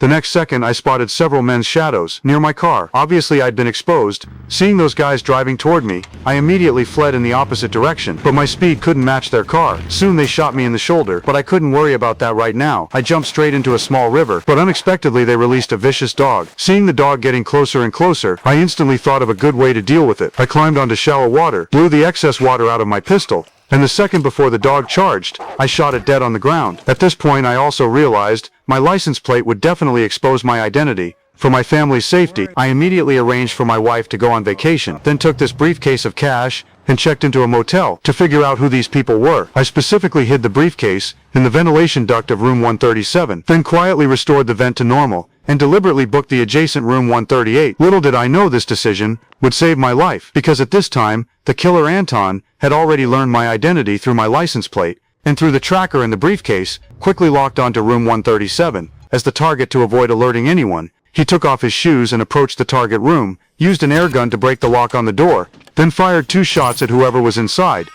The next second I spotted several men's shadows near my car. Obviously I'd been exposed. Seeing those guys driving toward me, I immediately fled in the opposite direction, but my speed couldn't match their car. Soon they shot me in the shoulder, but I couldn't worry about that right now. I jumped straight into a small river, but unexpectedly they released a vicious dog. Seeing the dog getting closer and closer, I instantly thought of a good way to deal with it. I climbed onto shallow water, blew the excess water out of my pistol, and the second before the dog charged, I shot it dead on the ground. At this point I also realized my license plate would definitely expose my identity. For my family's safety, I immediately arranged for my wife to go on vacation, then took this briefcase of cash and checked into a motel to figure out who these people were. I specifically hid the briefcase in the ventilation duct of room 137, then quietly restored the vent to normal and deliberately booked the adjacent room 138. Little did I know this decision would save my life, because at this time, the killer Anton had already learned my identity through my license plate, and through the tracker in the briefcase, quickly locked onto room 137 as the target to avoid alerting anyone. He took off his shoes and approached the target room, used an air gun to break the lock on the door, then fired 2 shots at whoever was inside.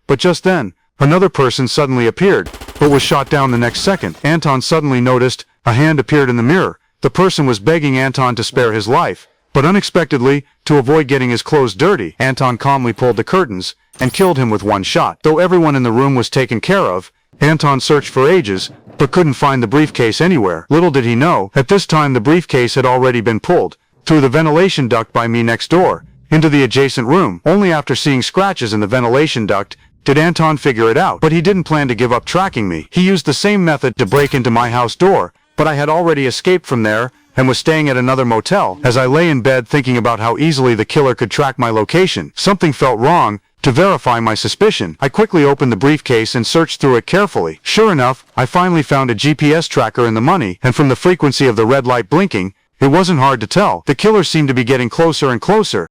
But just then, another person suddenly appeared, but was shot down the next second. Anton suddenly noticed a hand appeared in the mirror. The person was begging Anton to spare his life, but unexpectedly, to avoid getting his clothes dirty, Anton calmly pulled the curtains and killed him with 1 shot. Though everyone in the room was taken care of, Anton searched for ages, but couldn't find the briefcase anywhere. Little did he know, at this time the briefcase had already been pulled through the ventilation duct by me next door, into the adjacent room. Only after seeing scratches in the ventilation duct did Anton figure it out, but he didn't plan to give up tracking me. He used the same method to break into my house door, but I had already escaped from there and was staying at another motel. As I lay in bed thinking about how easily the killer could track my location, something felt wrong. To verify my suspicion, I quickly opened the briefcase and searched through it carefully. Sure enough, I finally found a GPS tracker in the money, and from the frequency of the red light blinking, it wasn't hard to tell. The killer seemed to be getting closer and closer,